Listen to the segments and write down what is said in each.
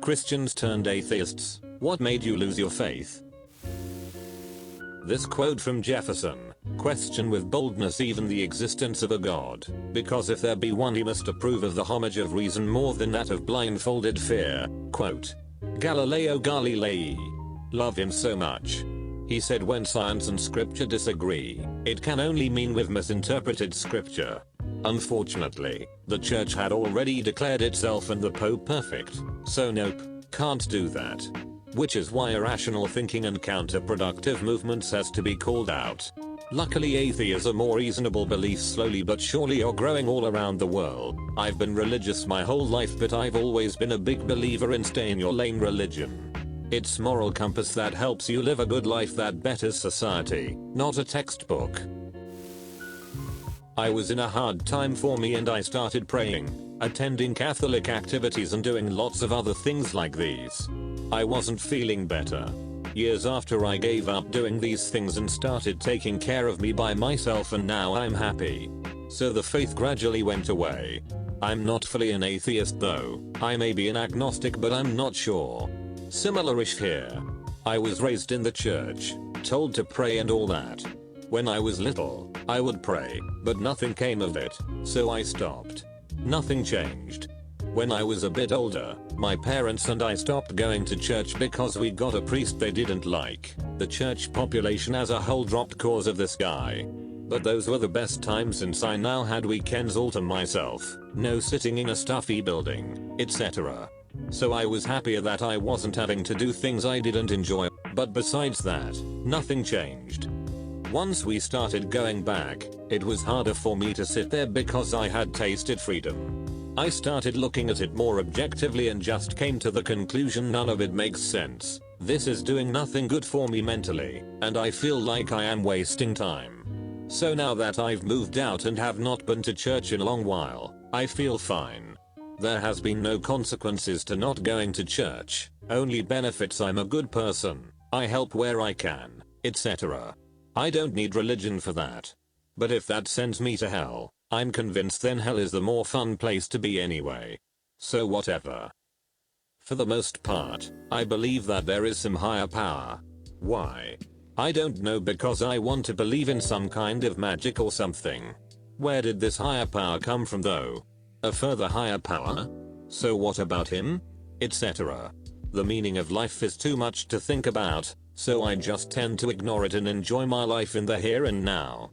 Christians turned atheists. What made you lose your faith? This quote from Jefferson: question with boldness even the existence of a god, because if there be one he must approve of the homage of reason more than that of blindfolded fear. Quote. Galileo Galilei. Love him so much. He said when science and scripture disagree, it can only mean we've misinterpreted scripture. Unfortunately, the church had already declared itself and the Pope perfect, so nope, can't do that. Which is why irrational thinking and counterproductive movements has to be called out. Luckily atheism or reasonable beliefs slowly but surely are growing all around the world. I've been religious my whole life but I've always been a big believer in stay in your lane religion. It's moral compass that helps you live a good life that betters society, not a textbook. I was in a hard time for me and I started praying, attending Catholic activities and doing lots of other things like these. I wasn't feeling better. Years after I gave up doing these things and started taking care of me by myself and now I'm happy. So the faith gradually went away. I'm not fully an atheist though, I may be an agnostic but I'm not sure. Similar-ish here. I was raised in the church, told to pray and all that. When I was little, I would pray, but nothing came of it, so I stopped. Nothing changed. When I was a bit older, my parents and I stopped going to church because we got a priest they didn't like. The church population as a whole dropped cause of this guy. But those were the best times since I now had weekends all to myself, no sitting in a stuffy building, etc. So I was happier that I wasn't having to do things I didn't enjoy, but besides that, nothing changed. Once we started going back, it was harder for me to sit there because I had tasted freedom. I started looking at it more objectively and just came to the conclusion none of it makes sense. This is doing nothing good for me mentally, and I feel like I am wasting time. So now that I've moved out and have not been to church in a long while, I feel fine. There has been no consequences to not going to church, only benefits. I'm a good person, I help where I can, etc. I don't need religion for that. But if that sends me to hell, I'm convinced then hell is the more fun place to be anyway. So whatever. For the most part, I believe that there is some higher power. Why? I don't know because I want to believe in some kind of magic or something. Where did this higher power come from though? A further higher power? So what about him? Etc. The meaning of life is too much to think about, so I just tend to ignore it and enjoy my life in the here and now.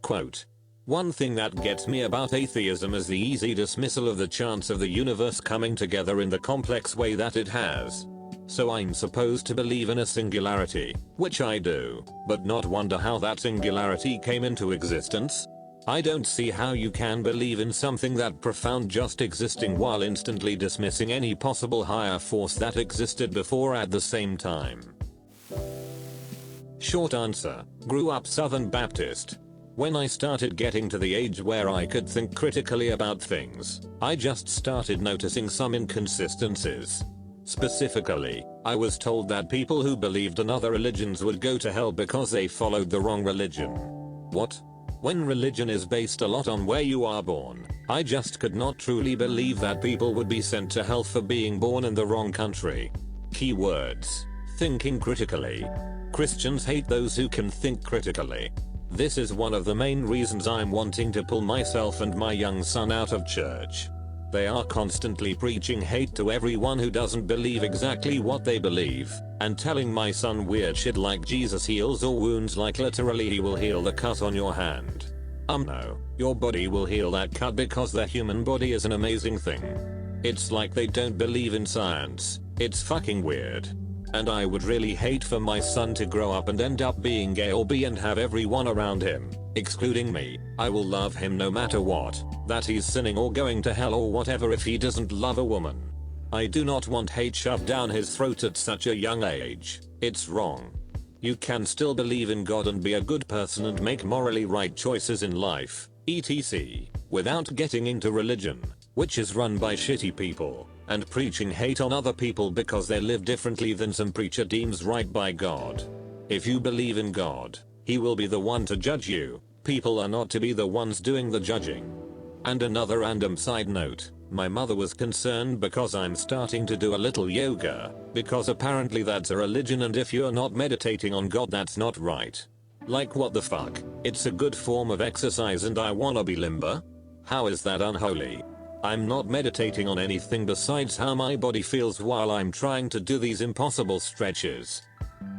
Quote. One thing that gets me about atheism is the easy dismissal of the chance of the universe coming together in the complex way that it has. So I'm supposed to believe in a singularity, which I do, but not wonder how that singularity came into existence? I don't see how you can believe in something that profound just existing while instantly dismissing any possible higher force that existed before at the same time. Short answer, grew up Southern Baptist. When I started getting to the age where I could think critically about things, I just started noticing some inconsistencies. Specifically, I was told that people who believed in other religions would go to hell because they followed the wrong religion. What? When religion is based a lot on where you are born, I just could not truly believe that people would be sent to hell for being born in the wrong country. Keywords: thinking critically. Christians hate those who can think critically. This is one of the main reasons I'm wanting to pull myself and my young son out of church. They are constantly preaching hate to everyone who doesn't believe exactly what they believe, and telling my son weird shit like Jesus heals all wounds, like literally he will heal the cut on your hand. No, your body will heal that cut because the human body is an amazing thing. It's like they don't believe in science. It's fucking weird. And I would really hate for my son to grow up and end up being gay or bi and have everyone around him, excluding me, I will love him no matter what, that he's sinning or going to hell or whatever if he doesn't love a woman. I do not want hate shoved down his throat at such a young age. It's wrong. You can still believe in God and be a good person and make morally right choices in life, etc., without getting into religion, which is run by shitty people, and preaching hate on other people because they live differently than some preacher deems right by God. If you believe in God, he will be the one to judge you. People are not to be the ones doing the judging. And another random side note, My mother was concerned because I'm starting to do a little yoga, because apparently that's a religion and if you're not meditating on God that's not right. Like what the fuck? It's a good form of exercise and I wanna be limber? How is that unholy? I'm not meditating on anything besides how my body feels while I'm trying to do these impossible stretches.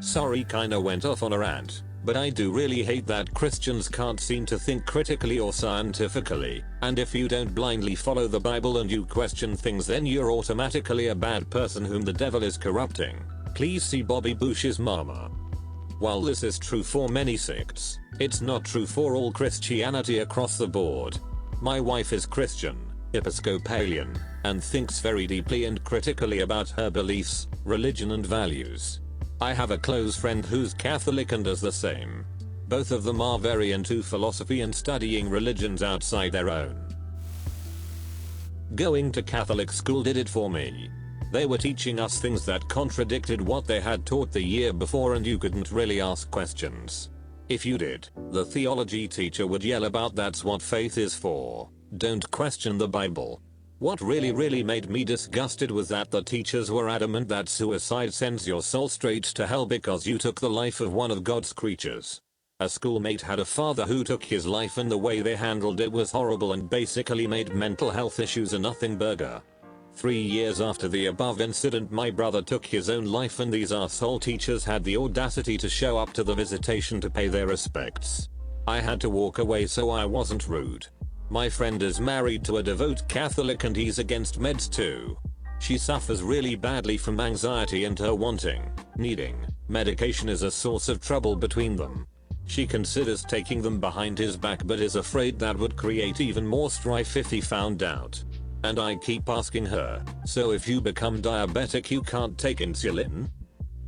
Sorry, kinda went off on a rant, but I do really hate that Christians can't seem to think critically or scientifically, and if you don't blindly follow the Bible and you question things then you're automatically a bad person whom the devil is corrupting. Please see Bobby Bush's mama. While this is true for many sects, it's not true for all Christianity across the board. My wife is Christian, Episcopalian, and thinks very deeply and critically about her beliefs, religion and values. I have a close friend who's Catholic and does the same. Both of them are very into philosophy and studying religions outside their own. Going to Catholic school did it for me. They were teaching us things that contradicted what they had taught the year before and you couldn't really ask questions. If you did, the theology teacher would yell about that's what faith is for. Don't question the Bible. What really made me disgusted was that the teachers were adamant that suicide sends your soul straight to hell because you took the life of one of God's creatures. A schoolmate had a father who took his life and the way they handled it was horrible and basically made mental health issues a nothing burger. 3 years after the above incident my brother took his own life and these arsehole teachers had the audacity to show up to the visitation to pay their respects. I had to walk away so I wasn't rude. My friend is married to a devout Catholic and he's against meds too. She suffers really badly from anxiety and her needing medication is a source of trouble between them. She considers taking them behind his back but is afraid that would create even more strife if he found out. And I keep asking her, so if you become diabetic you can't take insulin?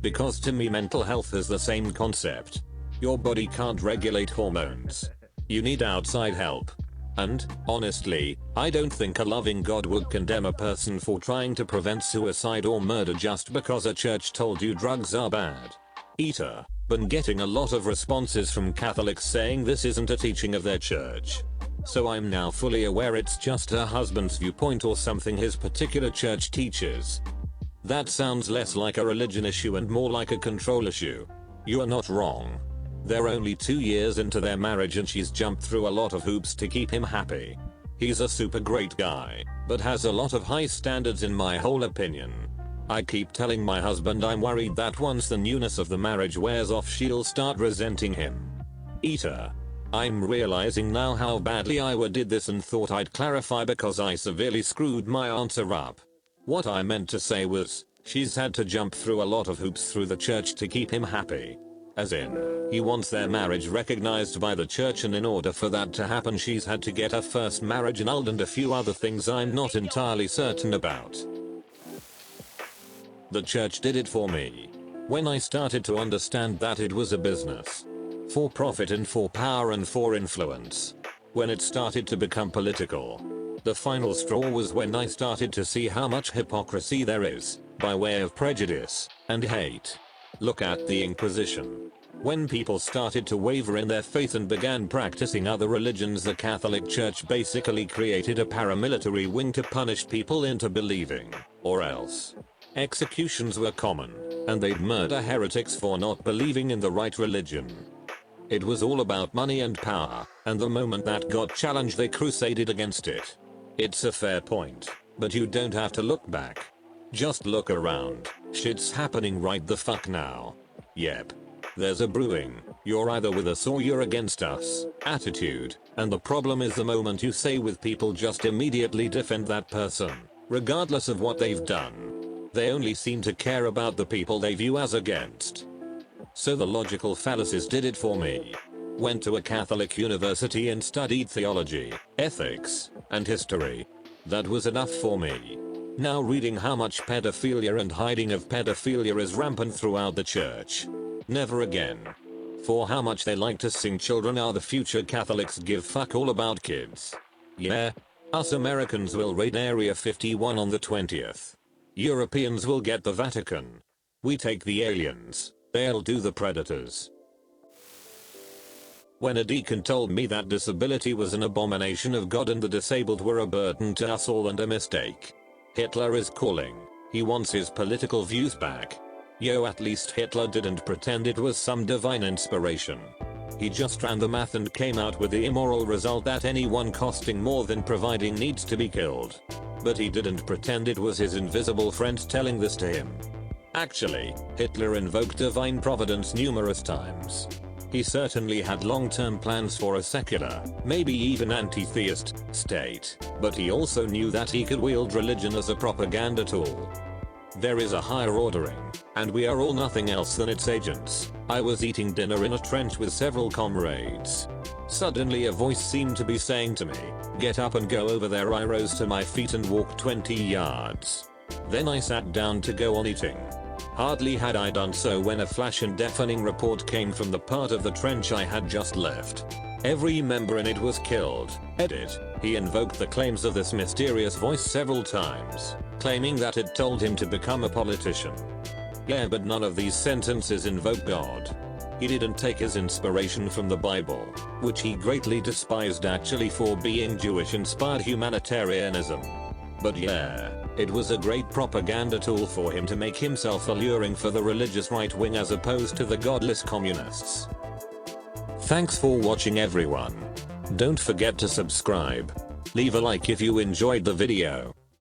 Because to me mental health is the same concept. Your body can't regulate hormones. You need outside help. And, honestly, I don't think a loving God would condemn a person for trying to prevent suicide or murder just because a church told you drugs are bad. Been getting a lot of responses from Catholics saying this isn't a teaching of their church. So I'm now fully aware it's just her husband's viewpoint or something his particular church teaches. That sounds less like a religion issue and more like a control issue. You are not wrong. They're only 2 years into their marriage and she's jumped through a lot of hoops to keep him happy. He's a super great guy, but has a lot of high standards in my whole opinion. I keep telling my husband I'm worried that once the newness of the marriage wears off she'll start resenting him. I'm realizing now how badly I did this and thought I'd clarify because I severely screwed my answer up. What I meant to say was, she's had to jump through a lot of hoops through the church to keep him happy. As in, he wants their marriage recognized by the church and in order for that to happen she's had to get her first marriage annulled and a few other things I'm not entirely certain about. The church did it for me. When I started to understand that it was a business. For profit and for power and for influence. When it started to become political. The final straw was when I started to see how much hypocrisy there is, by way of prejudice and hate. Look at the Inquisition. When people started to waver in their faith and began practicing other religions, the Catholic Church basically created a paramilitary wing to punish people into believing, or else. Executions were common, and they'd murder heretics for not believing in the right religion. It was all about money and power, and the moment that got challenged they crusaded against it. It's a fair point, but you don't have to look back. Just look around, shit's happening right the fuck now. Yep. There's a brewing, you're either with us or you're against us, attitude, and the problem is the moment you say with people just immediately defend that person, regardless of what they've done. They only seem to care about the people they view as against. So the logical fallacies did it for me. Went to a Catholic university and studied theology, ethics, and history. That was enough for me. Now reading how much pedophilia and hiding of pedophilia is rampant throughout the church. Never again. For how much they like to sing children are the future Catholics give fuck all about kids. Yeah. Us Americans will raid Area 51 on the 20th. Europeans will get the Vatican. We take the aliens, they'll do the predators. When a deacon told me that disability was an abomination of God and the disabled were a burden to us all and a mistake. Hitler is calling. He wants his political views back. Yo, at least Hitler didn't pretend it was some divine inspiration. He just ran the math and came out with the immoral result that anyone costing more than providing needs to be killed. But he didn't pretend it was his invisible friend telling this to him. Actually, Hitler invoked divine providence numerous times. He certainly had long-term plans for a secular, maybe even anti-theist, state, but he also knew that he could wield religion as a propaganda tool. There is a higher ordering, and we are all nothing else than its agents. I was eating dinner in a trench with several comrades. Suddenly a voice seemed to be saying to me, "Get up and go over there." I rose to my feet and walked 20 yards. Then I sat down to go on eating. Hardly had I done so when a flash and deafening report came from the part of the trench I had just left. Every member in it was killed. Edit. He invoked the claims of this mysterious voice several times, claiming that it told him to become a politician. Yeah, but none of these sentences invoke God. He didn't take his inspiration from the Bible, which he greatly despised actually for being Jewish-inspired humanitarianism. But yeah, it was a great propaganda tool for him to make himself alluring for the religious right wing as opposed to the godless communists. Thanks for watching everyone. Don't forget to subscribe. Leave a like if you enjoyed the video.